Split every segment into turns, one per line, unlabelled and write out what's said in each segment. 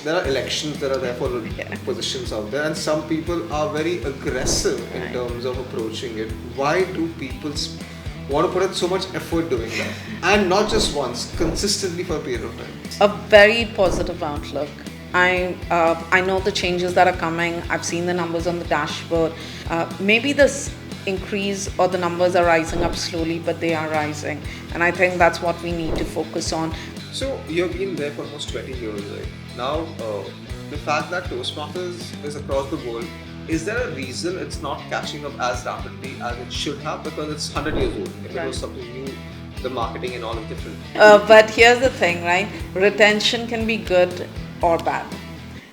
There are elections that are there for positions out there, and some people are very aggressive in terms of approaching it. Why do people want to put in so much effort doing that? And not just once, consistently for a period of time.
A very positive outlook. I know the changes that are coming. I've seen the numbers on the dashboard. Maybe this increase or the numbers are rising up slowly, but they are rising, and I think that's what we need to focus on.
So you've been there for almost 20 years, right? Now, the fact that Toastmasters is across the world, is there a reason it's not catching up as rapidly as it should have? Because it's 100 years old. If it was something new, the marketing and all is different.
But here's the thing, right? Retention can be good or bad.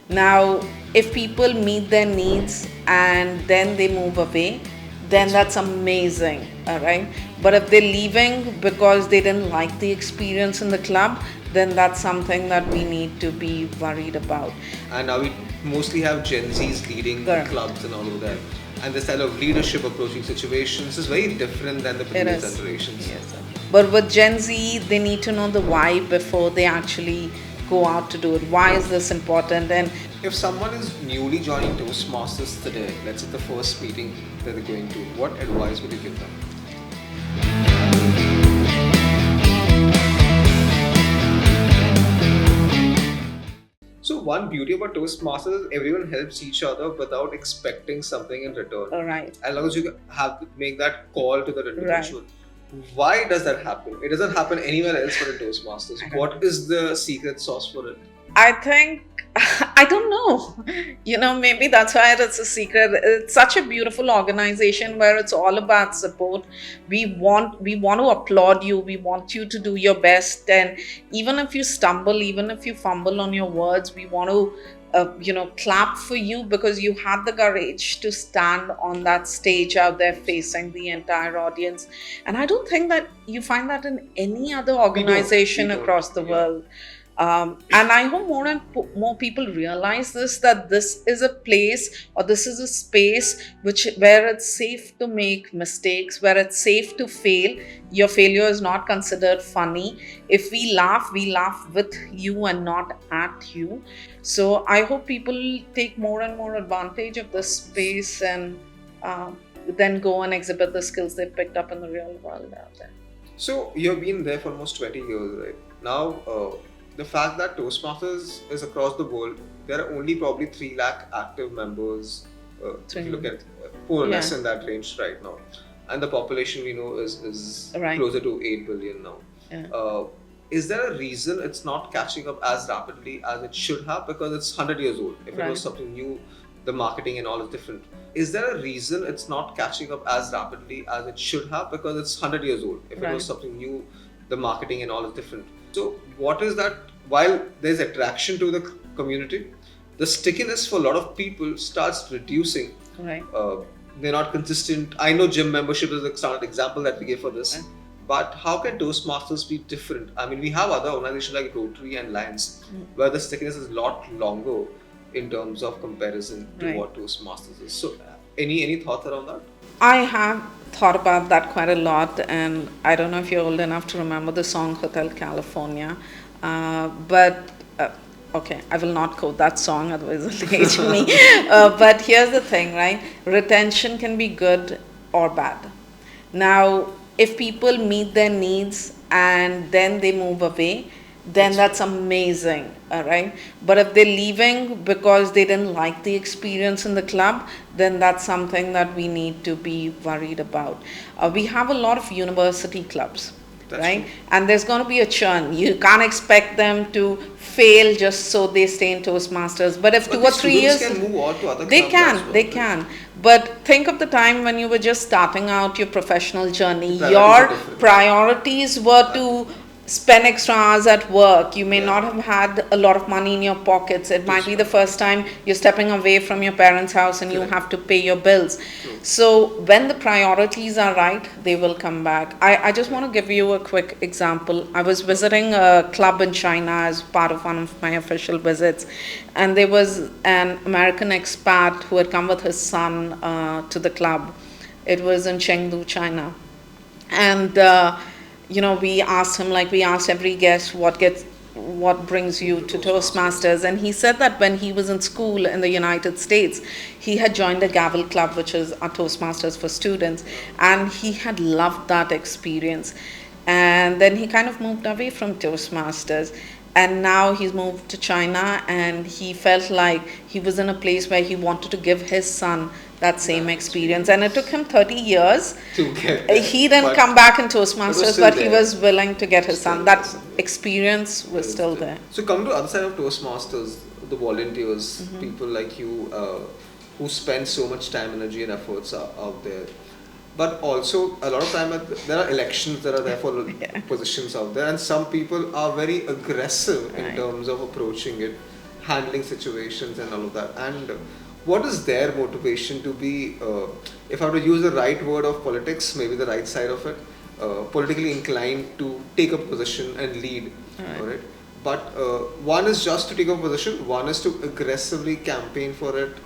Now, if people meet their needs and then they move away, then that's amazing, all right? But if they're leaving because they didn't like the experience in the club, then that's something that we need to be worried about.
And now we mostly have Gen Zs leading the clubs and all of that. And the style of leadership approaching situations is very different than the previous generations.
Yes, sir. But with Gen Z, they need to know the why before they actually go out to do it. Why is this important? And
if someone is newly joining Toastmasters today, let's say the first meeting that they're going to, what advice would you give them? So one beauty about Toastmasters is everyone helps each other without expecting something in return.
all right.
As long as you have to make that call to the individual.
Right.
Why does that happen? It doesn't happen anywhere else for a Toastmasters. What is the secret sauce for it?
I think, I don't know. Maybe that's why it's a secret. It's such a beautiful organization where it's all about support. We want to applaud you. We want you to do your best. And even if you stumble, even if you fumble on your words, we want to clap for you because you had the courage to stand on that stage out there facing the entire audience. And I don't think that you find that in any other organization across the world. And I hope more and more people realize this, that this is a place or this is a space where it's safe to make mistakes, where it's safe to fail. Your failure is not considered funny. If we laugh with you and not at you. So I hope people take more and more advantage of this space and then go and exhibit the skills they picked up in the real world out there.
So you've been there for almost 20 years, right? Now, the fact that Toastmasters is across the world, there are only probably 3 lakh active members. If you look at more or less in that range right now, and the population we know is closer to 8 billion now. Yeah. Is there a reason it's not catching up as rapidly as it should have? Because it's 100 years old. If it was something new, the marketing and all is different. Is there a reason it's not catching up as rapidly as it should have? Because it's 100 years old. If it was something new, the marketing and all is different. So what is that? While there's attraction to the community, the stickiness for a lot of people starts reducing.
Right.
They're not consistent. I know gym membership is a standard example that we give for this. Right. But how can Toastmasters be different? I mean, we have other organizations like Rotary and Lions, where the stickiness is a lot longer in terms of comparison to what Toastmasters is. So any thoughts around that?
I have thought about that quite a lot, and I don't know if you're old enough to remember the song Hotel California, okay, I will not quote that song, otherwise it'll age me. But here's the thing, right? Retention can be good or bad. Now, if people meet their needs and then they move away, then that's amazing, all right? But if they're leaving because they didn't like the experience in the club, then that's something that we need to be worried about. We have a lot of university clubs, right? True. And there's going to be a churn. You can't expect them to fail just so they stay in Toastmasters. But if 2 or 3 years,
can move on to other
they
clubs
can,
as well,
they can. But think of the time when you were just starting out your professional journey. Your priorities were to spend extra hours at work. You may not have had a lot of money in your pockets. It might be the first time you're stepping away from your parents' house and you have to pay your bills. So when the priorities are right, they will come back. I just want to give you a quick example. I was visiting a club in China as part of one of my official visits, and there was an American expat who had come with his son to the club. It was in Chengdu, China. And we asked him, like we asked every guest, what gets what brings you to Toastmasters. And he said that when he was in school in the United States, he had joined a Gavel Club, which is a Toastmasters for students, and he had loved that experience. And then he kind of moved away from Toastmasters, and now he's moved to China, and he felt like he was in a place where he wanted to give his son that same experience. And it took him 30 years
to get there,
he didn't come back in Toastmasters, but he
there.
was willing to get his
Still
son. That
there.
experience was still there.
So come to the other side of Toastmasters, the volunteers, people like you who spend so much time, energy and efforts out there. But also a lot of time there are elections that are there for positions out there, and some people are very aggressive in terms of approaching it, handling situations and all of that. And what is their motivation to be, if I were to use the right word of politics, maybe the right side of it, politically inclined to take a position and lead, alright? But one is just to take a position, one is to aggressively campaign for it,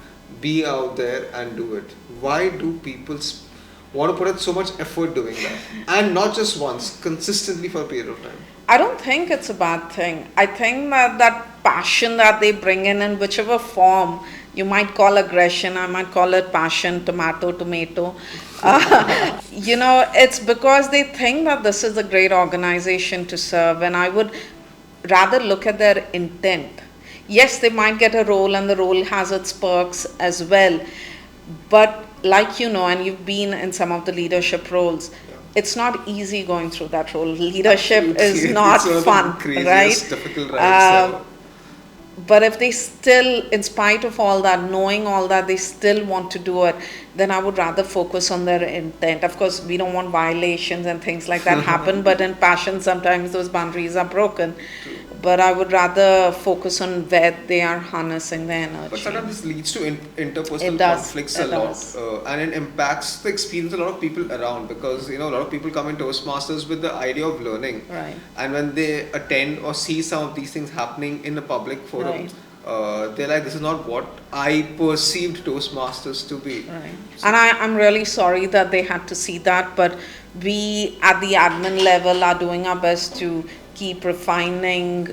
be out there and do it. Why do people want to put in so much effort doing that? And not just once, consistently for a period of time.
I don't think it's a bad thing. I think that passion that they bring in whichever form, you might call aggression, I might call it passion, tomato. It's because they think that this is a great organization to serve, and I would rather look at their intent. Yes, they might get a role, and the role has its perks as well. But like and you've been in some of the leadership roles, it's not easy going through that role. Leadership is not fun, right?
Difficult rides,
but if they still, in spite of all that, knowing all that, they still want to do it, then I would rather focus on their intent. Of course, we don't want violations and things like that happen, but in passion, sometimes those boundaries are broken. But I would rather focus on where they are harnessing their energy.
But sometimes this leads to interpersonal conflicts a lot, and it impacts the experience of a lot of people around, because a lot of people come in Toastmasters with the idea of learning,
right? And
when they attend or see some of these things happening in a public forum, they're like, this is not what I perceived Toastmasters to be.
Right. So, and I'm really sorry that they had to see that, but we at the admin level are doing our best to keep refining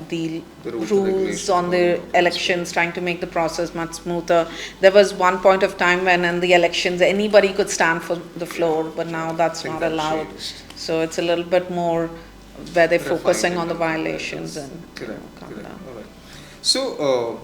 the rules on the elections, trying to make the process much smoother. There was one point of time when in the elections anybody could stand for the floor, but now that's not allowed. So it's a little bit more where they're focusing on the violations and calm down.
All right. So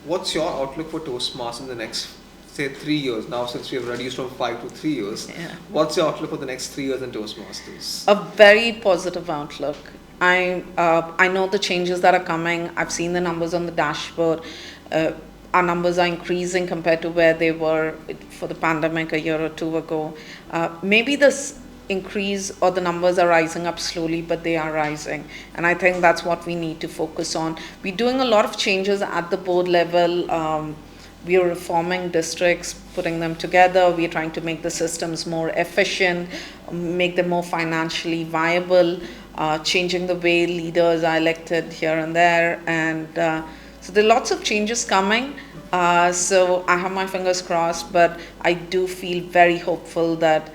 what's your outlook for Toastmasters in the next, say, 3 years? Now, since we have reduced from 5 to 3 years, what's your outlook for the next 3 years in Toastmasters?
A very positive outlook. I know the changes that are coming. I've seen the numbers on the dashboard. Our numbers are increasing compared to where they were for the pandemic a year or two ago. Maybe this increase or the numbers are rising up slowly, but they are rising, and I think that's what we need to focus on. We're doing a lot of changes at the board level. We are reforming districts, putting them together. We are trying to make the systems more efficient, make them more financially viable, changing the way leaders are elected here and there, and so there are lots of changes coming. So I have my fingers crossed, but I do feel very hopeful that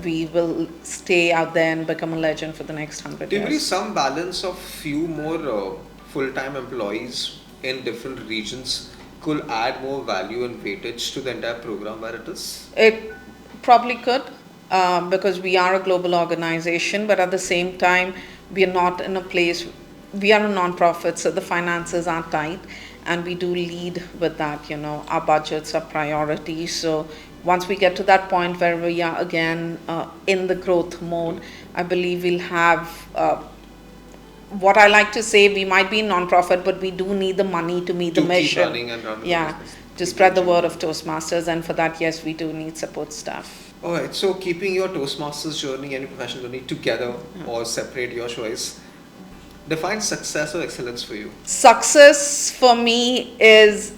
we will stay out there and become a legend for the next 100 years.
Do you believe some balance of few more full-time employees in different regions could add more value and weightage to the entire program where it is?
It probably could, because we are a global organization, but at the same time, we are not in a place, we are a non-profit, so the finances are tight, and we do lead with that, our budgets are priorities. So once we get to that point where we are again in the growth mode, I believe we'll have what I like to say, we might be non-profit, but we do need the money to meet the mission.
Running and running
to spread the word of Toastmasters, and for that, yes, we do need support staff.
Alright, so keeping your Toastmasters journey and your professional journey together or separate, your choice, define success or excellence for you.
Success for me is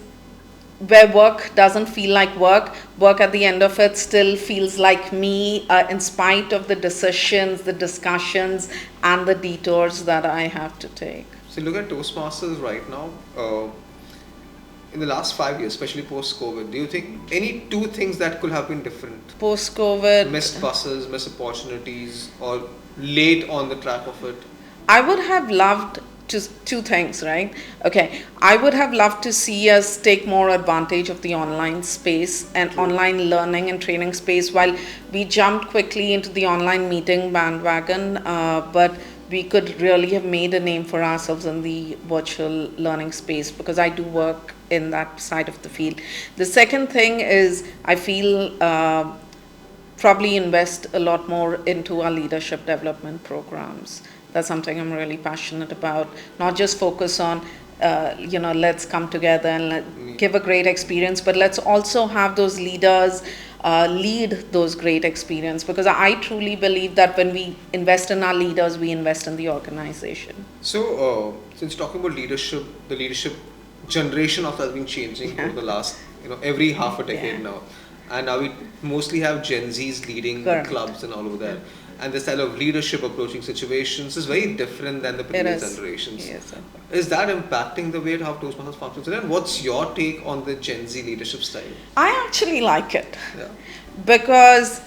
where work doesn't feel like work. Work at the end of it still feels like me, in spite of the decisions, the discussions, and the detours that I have to take.
So look at Toastmasters right now. In the last 5 years, especially post-COVID, do you think any 2 things that could have been different?
Post-COVID?
Missed buses, missed opportunities, or late on the track of it?
I would have loved to two things, right? Okay, I would have loved to see us take more advantage of the online space and
True.
online learning and training space while we jumped quickly into the online meeting bandwagon, but we could really have made a name for ourselves in the virtual learning space because I do work in that side of the field. The second thing is I feel probably invest a lot more into our leadership development programs. That's something I'm really passionate about. Not just focus on, let's come together and give a great experience, but let's also have those leaders lead those great experience because I truly believe that when we invest in our leaders, we invest in the organization.
So, since talking about leadership, the leadership generation of has been changing over the last, every half a decade now. And now we mostly have Gen Zs leading the
Correct.
clubs and all over there. And the style of leadership approaching situations is very different than the previous generations.
Yes, sir.
Is that impacting the way how Toastmasters functions today? And what's your take on the Gen Z leadership style?
I actually like it.
Yeah.
Because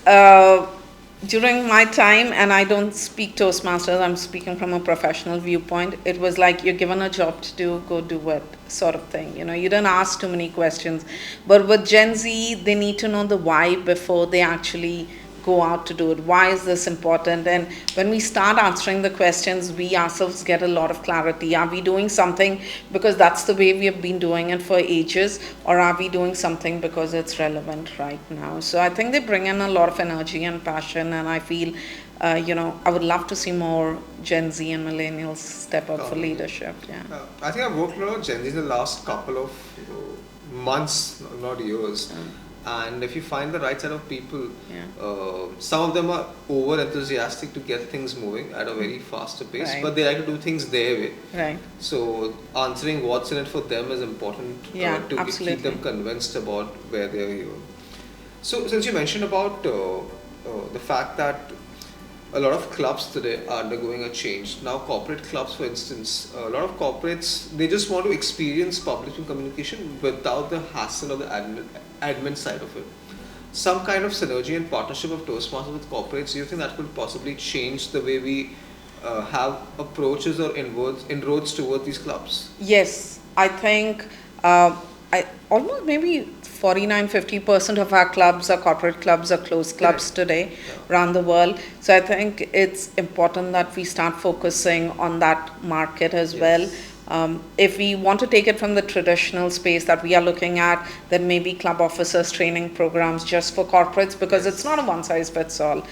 during my time, and I don't speak Toastmasters, I'm speaking from a professional viewpoint, it was like you're given a job to do, go do it, sort of thing. You didn't ask too many questions. But with Gen Z, they need to know the why before they actually go out to do it. Why is this important? And when we start answering the questions, we ourselves get a lot of clarity. Are we doing something because that's the way we have been doing it for ages, or are we doing something because it's relevant right now? So I think they bring in a lot of energy and passion, and I feel I would love to see more Gen Z and millennials step up for leadership. Yeah.
I think I've worked a lot with Gen Z in the last couple of months, not years. And if you find the right set of people, some of them are over enthusiastic to get things moving at a very faster pace, but they like to do things their way.
Right.
So answering what's in it for them is important to keep them convinced about where they're going. So since you mentioned about the fact that a lot of clubs today are undergoing a change. Now corporate clubs, for instance, a lot of corporates, they just want to experience public communication without the hassle of the admin side of it. Some kind of synergy and partnership of Toastmasters with corporates, do you think that could possibly change the way we have approaches or inroads towards these clubs?
Yes, I think almost maybe 49-50% of our clubs are corporate clubs, are closed clubs today around the world. So I think it's important that we start focusing on that market as well. If we want to take it from the traditional space that we are looking at, then maybe club officers training programs just for corporates, because it's not a one size fits all.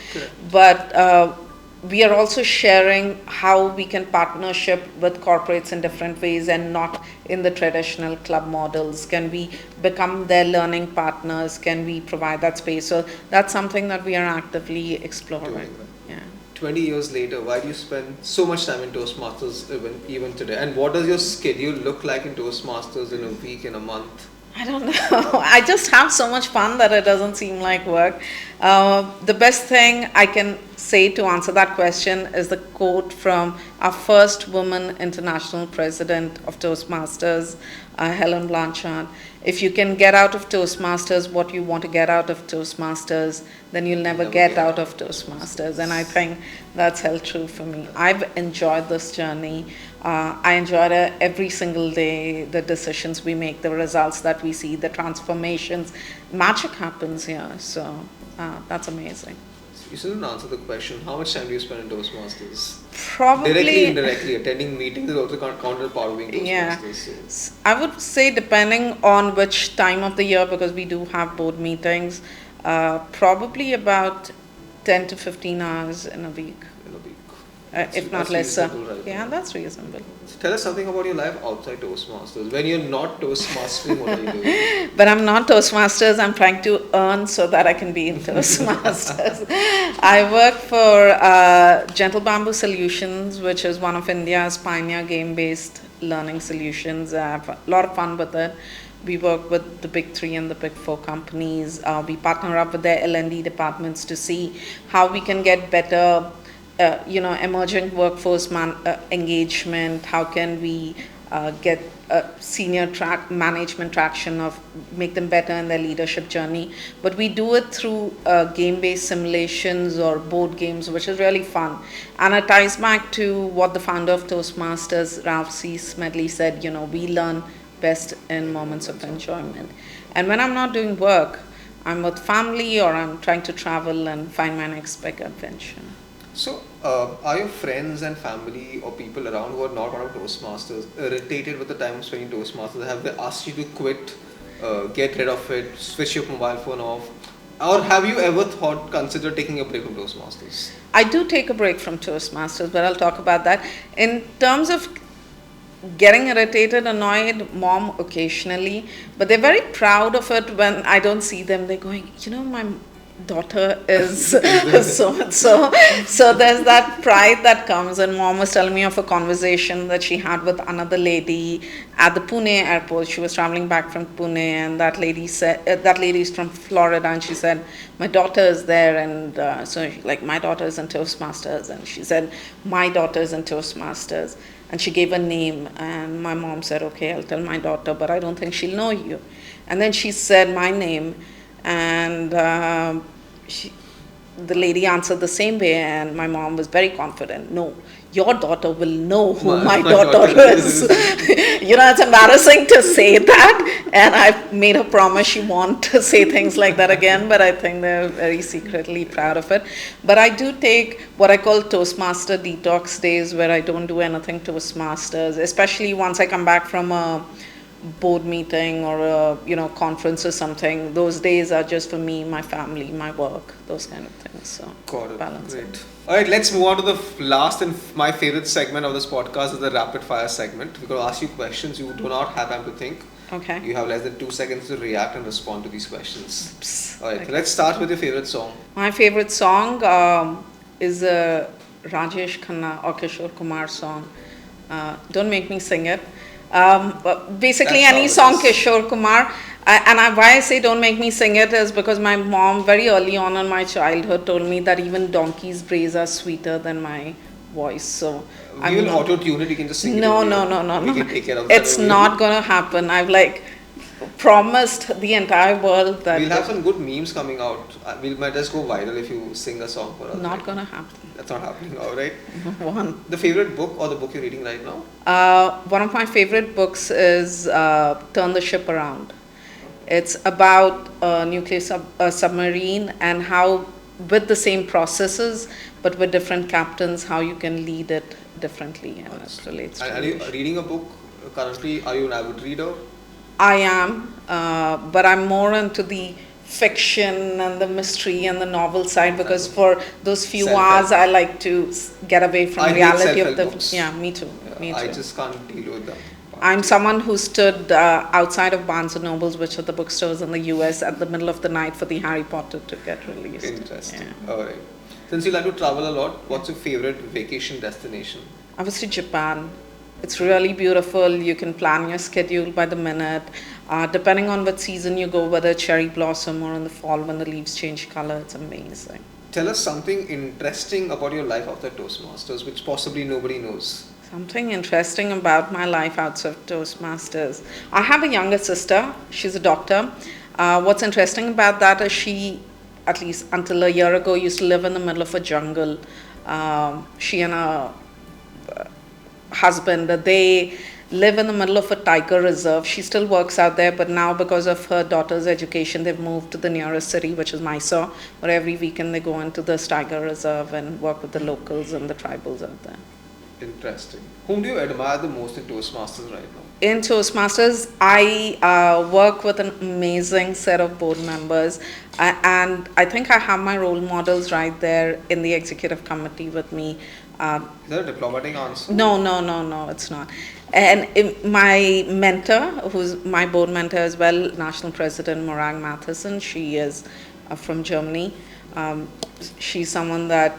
But we are also sharing how we can partnership with corporates in different ways and not in the traditional club models. Can we become their learning partners? Can we provide that space? So that's something that we are actively exploring.
20 years later, why do you spend so much time in Toastmasters even today? And what does your schedule look like in Toastmasters in a week, in a month?
I don't know. I just have so much fun that it doesn't seem like work. The best thing I can say to answer that question is the quote from our first woman international president of Toastmasters, Helen Blanchard. If you can get out of Toastmasters what you want to get out of Toastmasters, then you'll never get out of Toastmasters. And I think that's held true for me. I've enjoyed this journey. I enjoy it every single day, the decisions we make, the results that we see, the transformations. Magic happens here. So that's amazing.
You still didn't answer the question. How much time do you spend in Toastmasters?
Probably
directly, indirectly. Attending meetings is also counted part of being Toastmasters.
Yeah. So. I would say depending on which time of the year, because we do have board meetings, probably about 10 to 15 hours in a week. If not lesser. Right, that's reasonable.
So tell us something about your life outside Toastmasters. When you're not Toastmastering, what are you doing?
But I'm not Toastmasters. I'm trying to earn so that I can be in Toastmasters. I work for Gentle Bamboo Solutions, which is one of India's pioneer game-based learning solutions. I have a lot of fun with it. We work with the big 3 and the big 4 companies. We partner up with their L&D departments to see how we can get better emerging workforce engagement. How can we get senior management traction of make them better in their leadership journey. But we do it through game-based simulations or board games, which is really fun. And it ties back to what the founder of Toastmasters, Ralph C. Smedley, said, we learn best in moments of enjoyment. And when I'm not doing work, I'm with family or I'm trying to travel and find my next big adventure.
So, are your friends and family or people around who are not part of Toastmasters irritated with the time spent in Toastmasters? Have they asked you to quit, get rid of it, switch your mobile phone off? Or have you ever considered taking a break from Toastmasters?
I do take a break from Toastmasters, but I'll talk about that. In terms of getting irritated, annoyed, mom occasionally, but they're very proud of it when I don't see them. They're going, my daughter is so and so. So there's that pride that comes. And mom was telling me of a conversation that she had with another lady at the Pune airport. She was traveling back from Pune, and that lady said, that lady's from Florida, and she said, my daughter is there, and so like, my daughter is in Toastmasters, and she said, my daughter is in Toastmasters, and she gave a name, and my mom said, okay, I'll tell my daughter, but I don't think she'll know you. And then she said my name, and the lady answered the same way, and my mom was very confident. No, your daughter will know who my daughter is. It's embarrassing to say that, and I made her promise she won't say things like that again, but I think they're very secretly proud of it. But I do take what I call Toastmaster detox days, where I don't do anything Toastmasters, especially once I come back from a board meeting or a conference or something. Those days are just for me, my family, my work, those kind of things. So
got it.
Balance.
Great. All right, let's move on to the last and my favorite segment of this podcast is the rapid fire segment. We're going to ask you questions. You do not have time to think.
Okay.
You have less than 2 seconds to react and respond to these questions.
Oops.
All right,
Okay.
let's start with your favorite song.
My favorite song is a Rajesh Khanna or Kishore Kumar song. Don't make me sing it. But basically,
That's
any
how it
song
is.
Kishore Kumar. Why I say don't make me sing it is because my mom very early on in my childhood told me that even donkey's brays are sweeter than my voice. So
We will auto-tune it. You can just sing it.
No.
We can take care of that.
It's not gonna happen. I've promised the entire world that
We'll have some good memes coming out. We might just go viral if you sing a song for us.
not gonna happen.
That's not happening. All right.
One.
The favorite book or the book you're reading right now?
One of my favorite books is Turn the Ship Around. It's about a nuclear submarine and how, with the same processes, but with different captains, how you can lead it differently. And it relates to
Are you reading a book currently? Are you an avid reader?
I am, but I'm more into the fiction and the mystery and the novel side because for those few
Self-help.
hours I like to get away from
I hate
reality of
self-help
the.
books.
Yeah, me too. Me too.
I just can't deal with them.
I'm someone who stood outside of Barnes and Nobles, which are the bookstores in the US, at the middle of the night for the Harry Potter to get released.
Interesting.
Yeah.
All right. Since you like to travel a lot, what's your favorite vacation destination?
Obviously, Japan. It's really beautiful. You can plan your schedule by the minute. Depending on what season you go, whether cherry blossom or in the fall when the leaves change color, it's amazing.
Tell us something interesting about your life after Toastmasters, which possibly nobody knows.
Something interesting about my life outside of Toastmasters. I have a younger sister. She's a doctor. What's interesting about that is she, at least until a year ago, used to live in the middle of a jungle. She and her husband, they live in the middle of a tiger reserve. She still works out there, but now because of her daughter's education, they've moved to the nearest city, which is Mysore, where every weekend they go into this tiger reserve and work with the locals and the tribals out there.
Interesting. Whom do you admire the most in Toastmasters right now?
In Toastmasters, I work with an amazing set of board members, and I think I have my role models right there in the executive committee with me.
Is that a diplomatic answer?
No, it's not. And my mentor, who's my board mentor as well, National President Morag Matheson, she is from Germany. She's someone that,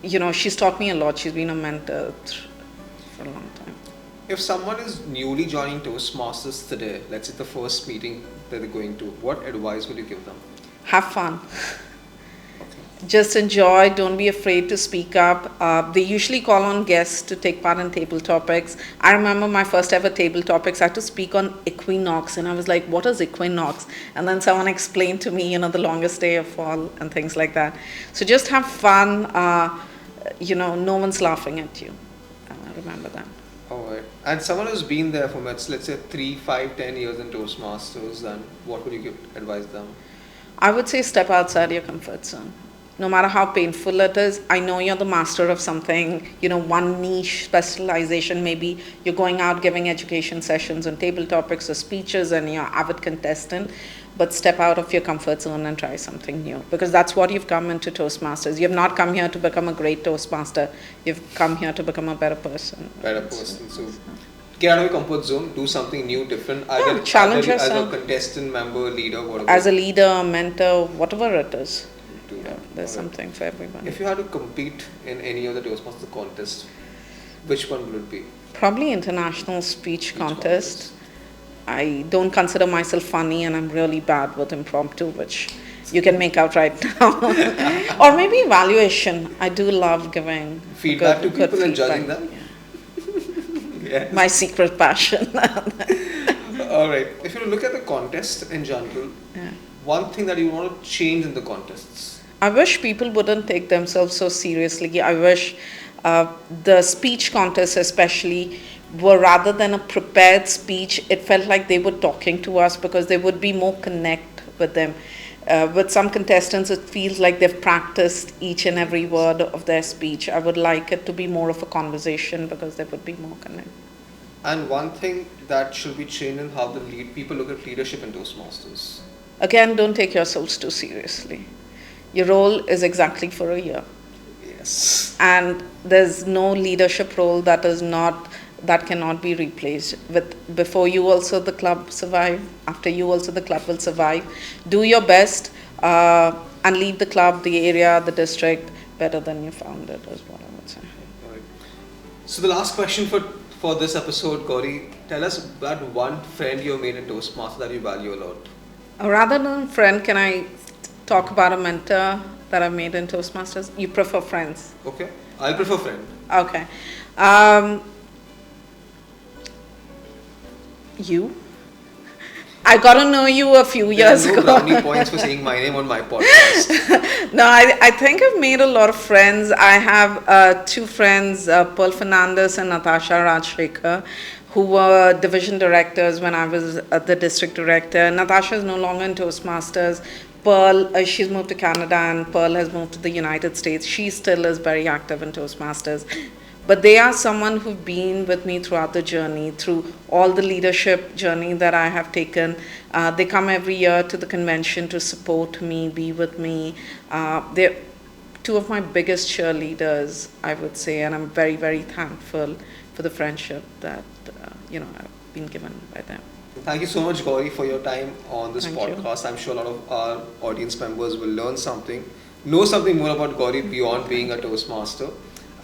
she's taught me a lot. She's been a mentor for a long time.
If someone is newly joining Toastmasters today, let's say the first meeting that they're going to, what advice would you give them?
Have fun. Just enjoy, don't be afraid to speak up. They usually call on guests to take part in table topics. I remember my first ever table topics, I had to speak on equinox, and I was like, what is equinox? And then someone explained to me, the longest day of fall and things like that. So just have fun. No one's laughing at you. Remember that.
All right. And someone who's been there for, let's say, 3, 5, 10 years in Toastmasters, then what would you advise them?
I would say step outside your comfort zone. No matter how painful it is, I know you're the master of something, one niche specialization. Maybe you're going out giving education sessions on table topics or speeches and you're an avid contestant, but step out of your comfort zone and try something new, because that's what you've come into Toastmasters. You've not come here to become a great Toastmaster. You've come here to become a better person.
So get out of your comfort zone, do something new, different. Either,
challenge
yourself.
As
a contestant, member, leader, whatever.
As a leader, mentor, whatever it is. There's something for everyone.
If you had to compete in any of the Toastmasters contests, which one would it be?
Probably international speech contest. I don't consider myself funny, and I'm really bad with impromptu, which you can make out right now. Or maybe evaluation. I do love giving
feedback to people and judging them.
Yes. My secret passion.
All right. If you look at the contest in general, one thing that you want to change in the contests?
I wish people wouldn't take themselves so seriously. I wish the speech contests especially were, rather than a prepared speech, it felt like they were talking to us, because they would be more connect with them. With some contestants, it feels like they've practiced each and every word of their speech. I would like it to be more of a conversation, because there would be more connect.
And one thing that should be changed in how people look at leadership in Toastmasters.
Again, don't take yourselves too seriously. Your role is exactly for a year.
Yes.
And there's no leadership role that cannot be replaced. Before you also the club survive. After you also the club will survive. Do your best and leave the club, the area, the district better than you found it, is what I would say.
All right. So the last question for this episode, Gauri, tell us that one friend you made in Toastmasters that you value a lot.
Rather than friend, can I talk about a mentor that I've made in Toastmasters? You prefer friends?
Okay, I'll prefer friend.
Okay. You? I got to know you a few years ago.
There are no brownie points for saying my name on my podcast.
No, I think I've made a lot of friends. I have 2 friends, Pearl Fernandez and Natasha Rajshekar, who were division directors when I was the district director. Natasha is no longer in Toastmasters. Pearl, she's moved to Canada, and Pearl has moved to the United States. She still is very active in Toastmasters. But they are someone who've been with me throughout the journey, through all the leadership journey that I have taken. They come every year to the convention to support me, be with me. They're 2 of my biggest cheerleaders, I would say, and I'm very, very thankful for the friendship that I've been given by them.
Thank you so much, Gauri, for your time on this podcast. I'm sure a lot of our audience members will learn something, know something more about Gauri beyond being a Toastmaster.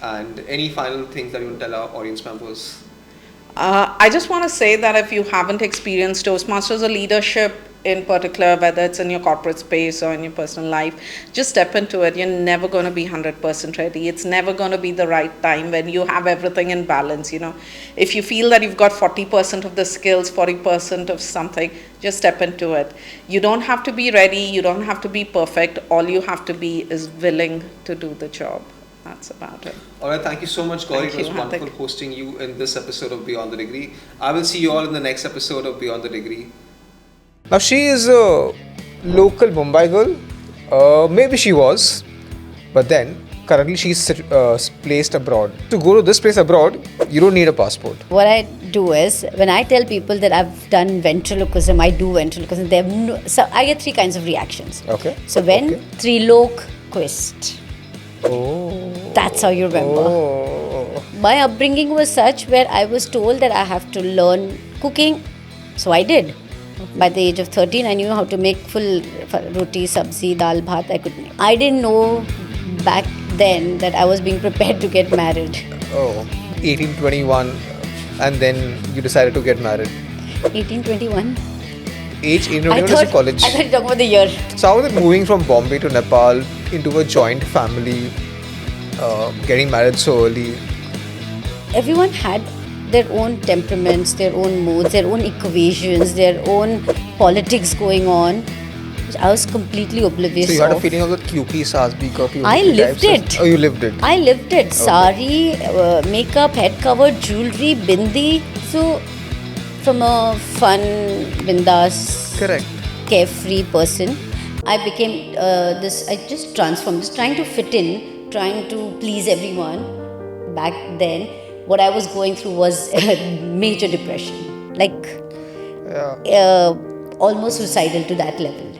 And any final things that you want to tell our audience members?
I just want to say that if you haven't experienced Toastmasters or leadership in particular, whether it's in your corporate space or in your personal life, just step into it. You're never going to be 100% ready. It's never going to be the right time when you have everything in balance. If you feel that you've got 40% of the skills, 40% of something, just step into it. You don't have to be ready. You don't have to be perfect. All you have to be is willing to do the job. That's about it.
All right, thank you so much, Gauri. It was wonderful hosting you in this episode of Beyond the Degree. I will see you all in the next episode of Beyond the Degree. Now, she is a local Mumbai girl. Maybe she was, but then currently she's placed abroad. To go to this place abroad, you don't need a passport.
What I do is, when I tell people that I've done ventriloquism, I do ventriloquism, so I get 3 kinds of reactions.
Okay.
So ventriloquist.
Oh.
That's how you remember.
Oh.
My upbringing was such where I was told that I have to learn cooking. So I did. Okay. By the age of 13, I knew how to make full roti, sabzi, dal, bhat. I didn't know back then that I was being prepared to get married.
Oh, 1821, and then you decided to get married.
1821?
Age 1821 is college.
I thought you were talking about the year.
So how was it moving from Bombay to Nepal into a joint family, getting married so early.
Everyone had their own temperaments, their own moods, their own equations, their own politics going on, which I was completely oblivious
So you had a
of.
feeling of the Kyuki Sasbi ka
I lived it.
Oh, you lived it.
I lived it. Sari, makeup, head cover, jewelry, bindi. So, from a fun, bindas,
Correct.
carefree person, I became this. I just transformed, just trying to fit in, trying to please everyone. Back then, what I was going through was major depression, like
Yeah.
almost suicidal to that level.